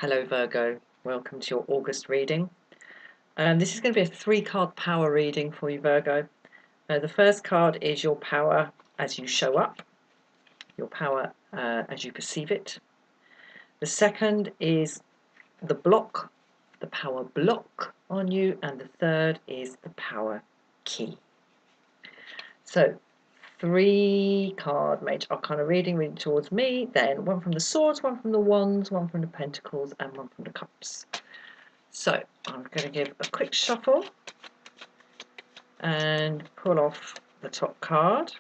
Hello Virgo, welcome to your August reading. This is going to be a 3-card power reading for you, Virgo. The first card is your power as you show up, your power as you perceive it. The second is the block, the power block on you, and the third is the power key. So 3-card major arcana reading towards me, then one from the swords, one from the wands, one from the pentacles, and one from the cups. So I'm going to give a quick shuffle and pull off the top card,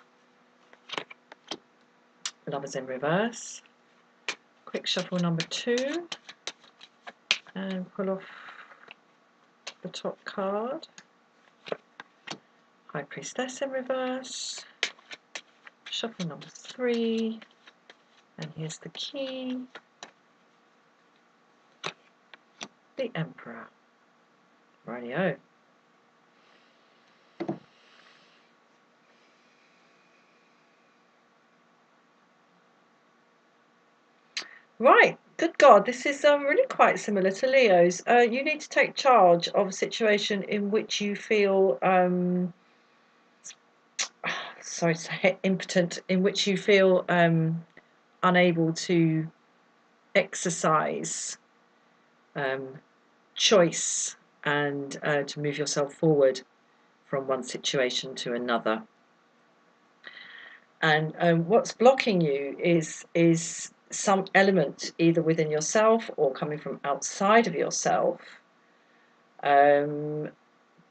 Lovers in Reverse. Quick shuffle number 2 and pull off the top card, High Priestess in Reverse. Shuffle number 3, and here's the key, the Emperor. Rightio. Right, good God, this is really quite similar to Leo's. You need to take charge of a situation in which you feel, sorry to say, impotent, in which you feel unable to exercise choice and to move yourself forward from one situation to another. And what's blocking you is some element either within yourself or coming from outside of yourself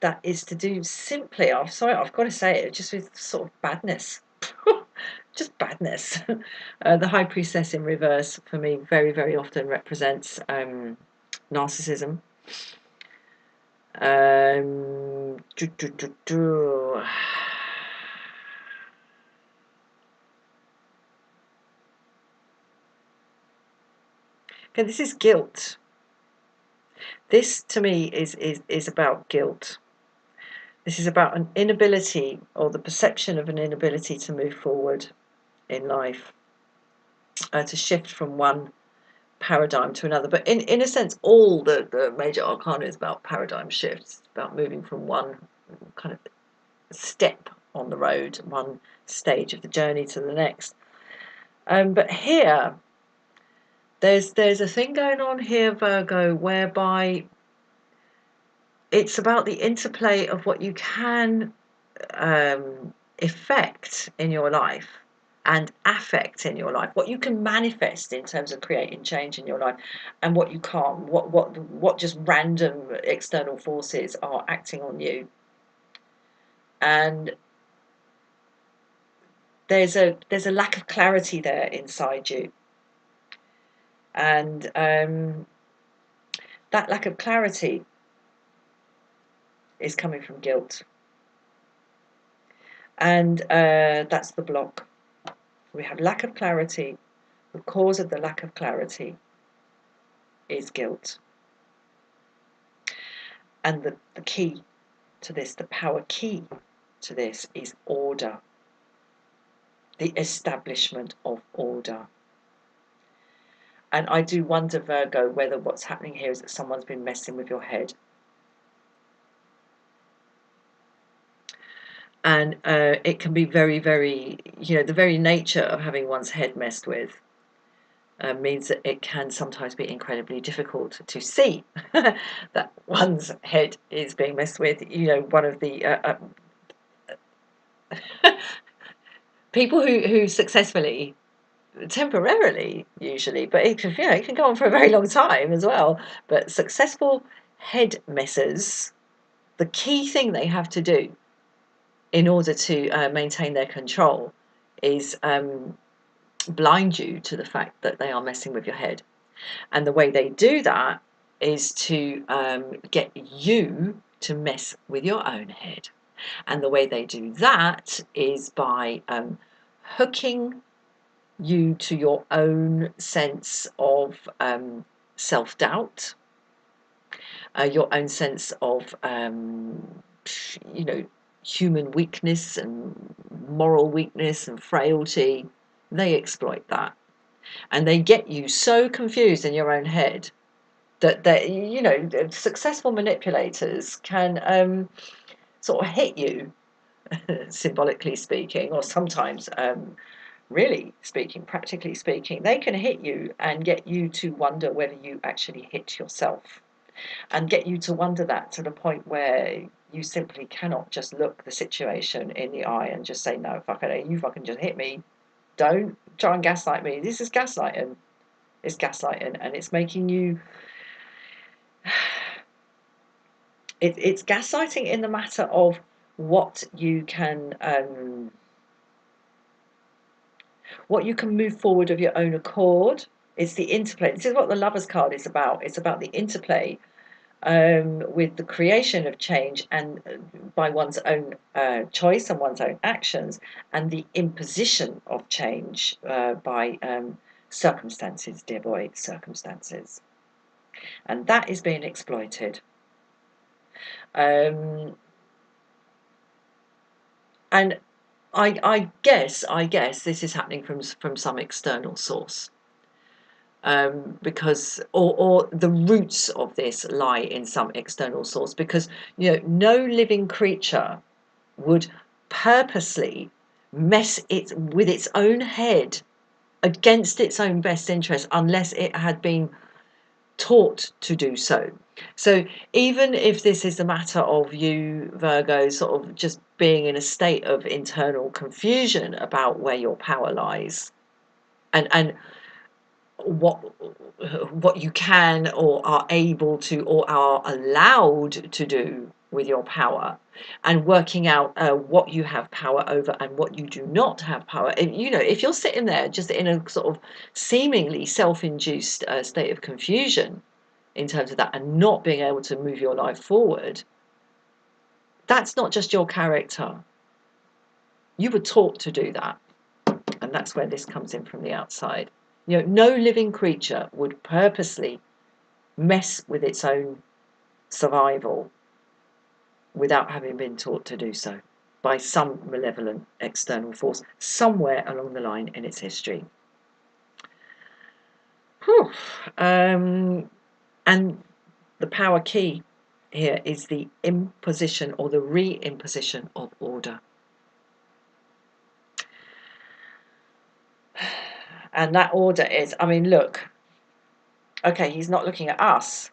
that is to do simply, I'm sorry, I've got to say it, just with sort of badness. Just badness. The High Priestess in Reverse for me very, very often represents narcissism. Okay, this is guilt. This to me is about guilt. This is about an inability, or the perception of an inability, to move forward in life, to shift from one paradigm to another. But in a sense, all the major arcana is about paradigm shifts. It's about moving from one kind of step on the road, one stage of the journey, to the next. But here, there's a thing going on here, Virgo, whereby it's about the interplay of what you can effect in your life and affect in your life, what you can manifest in terms of creating change in your life, and what you can't, what just random external forces are acting on you. And there's a lack of clarity there inside you, and that lack of clarity is coming from guilt, and that's the block. We have lack of clarity. The cause of the lack of clarity is guilt. And the key to this, the power key to this, is order. The establishment of order. And I do wonder, Virgo, whether what's happening here is that someone's been messing with your head. And it can be very, very, the very nature of having one's head messed with means that it can sometimes be incredibly difficult to see that one's head is being messed with. One of the people who successfully, temporarily usually, but it can go on for a very long time as well, but successful head messers, the key thing they have to do in order to maintain their control is blind you to the fact that they are messing with your head. And the way they do that is to get you to mess with your own head. And the way they do that is by hooking you to your own sense of self-doubt, your own sense of human weakness and moral weakness and frailty. They exploit that, and they get you so confused in your own head that you know, successful manipulators can sort of hit you, symbolically speaking, or sometimes really speaking, practically speaking, they can hit you and get you to wonder whether you actually hit yourself, and get you to wonder that to the point where you simply cannot just look the situation in the eye and just say, no, fuck it, you fucking just hit me. Don't try and gaslight me. This is gaslighting. It's gaslighting, and it's making you. It's gaslighting in the matter of what you can move forward of your own accord. It's the interplay. This is what the Lovers card is about. It's about the interplay with the creation of change and by one's own choice and one's own actions, and the imposition of change by circumstances, dear boy, circumstances. And that is being exploited. And I guess this is happening from some external source. Because or the roots of this lie in some external source, because you know, no living creature would purposely mess it with its own head against its own best interest unless it had been taught to do so. So even if this is a matter of you, Virgo, sort of just being in a state of internal confusion about where your power lies, and what you can or are able to or are allowed to do with your power, and working out what you have power over and what you do not have power. You know, if you're sitting there just in a sort of seemingly self-induced state of confusion in terms of that and not being able to move your life forward, that's not just your character. You were taught to do that, and that's where this comes in from the outside. You know, no living creature would purposely mess with its own survival without having been taught to do so by some malevolent external force somewhere along the line in its history. And the power key here is the imposition or the reimposition of order. And that order is, I mean, look, okay, he's not looking at us,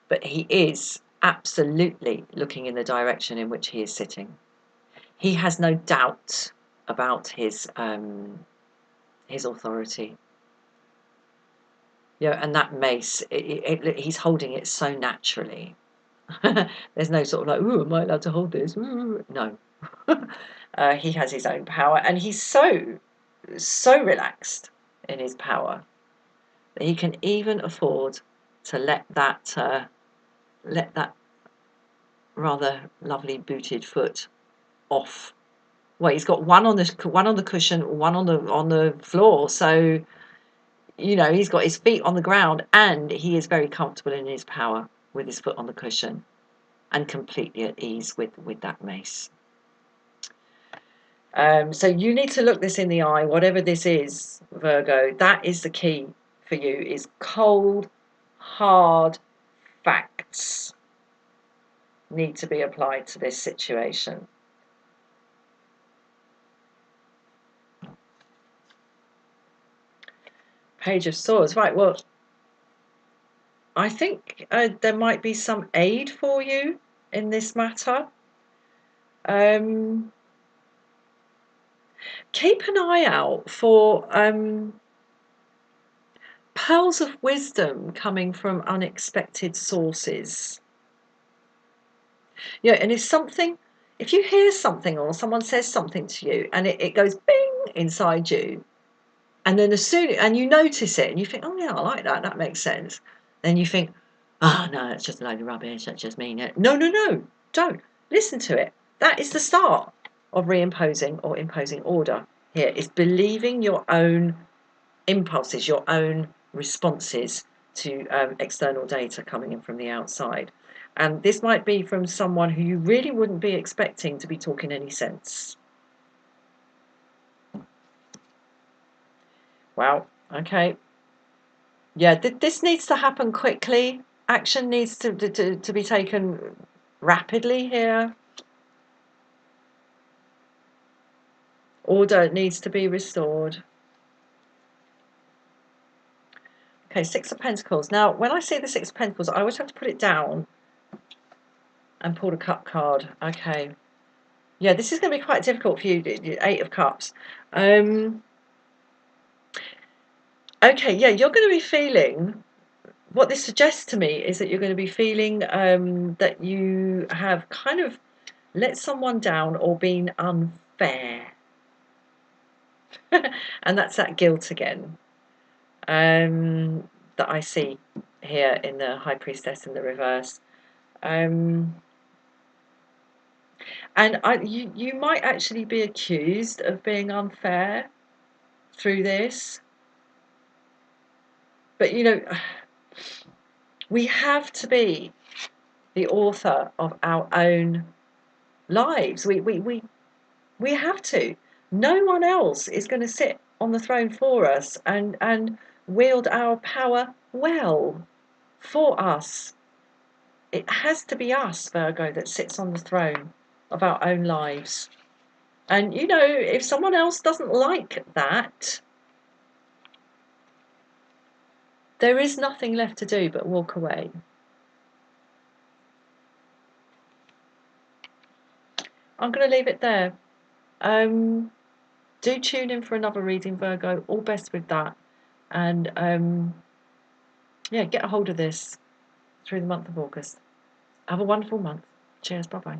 but he is absolutely looking in the direction in which he is sitting. He has no doubt about his authority. Yeah, and that mace, he's holding it so naturally. There's no sort of like, ooh, am I allowed to hold this? Ooh. No. He has his own power, and he's so relaxed in his power that he can even afford to let that rather lovely booted foot off. Well, he's got one on the cushion, one on the floor, so you know, he's got his feet on the ground and he is very comfortable in his power with his foot on the cushion and completely at ease with that mace. So you need to look this in the eye, whatever this is, Virgo. That is the key for you, is cold, hard facts need to be applied to this situation. Page of Swords. Right, well, I think there might be some aid for you in this matter. Keep an eye out for pearls of wisdom coming from unexpected sources. Yeah, and if you hear something or someone says something to you and it goes bing inside you, and then and you notice it and you think, oh yeah, I like that, that makes sense. Then you think, oh no, it's just a load of rubbish, that's just mean it. No, don't. Listen to it. That is the start of reimposing or imposing order. Here is believing your own impulses, your own responses to external data coming in from the outside. And this might be from someone who you really wouldn't be expecting to be talking any sense. Wow, okay. Yeah, this needs to happen quickly. Action needs to be taken rapidly here. Order needs to be restored. Okay, Six of Pentacles. Now, when I see the Six of Pentacles, I always have to put it down and pull the Cup card. Okay. Yeah, this is going to be quite difficult for you, Eight of Cups. Okay, yeah, you're going to be feeling, what this suggests to me is that you're going to be feeling that you have kind of let someone down or been unfair. And that's that guilt again that I see here in the High Priestess in the reverse. And you might actually be accused of being unfair through this. But, you know, we have to be the author of our own lives. We have to. No one else is going to sit on the throne for us and wield our power well for us. It has to be us, Virgo, that sits on the throne of our own lives. And, you know, if someone else doesn't like that, there is nothing left to do but walk away. I'm going to leave it there. Do tune in for another reading, Virgo. All best with that. And yeah, get a hold of this through the month of August. Have a wonderful month. Cheers. Bye-bye.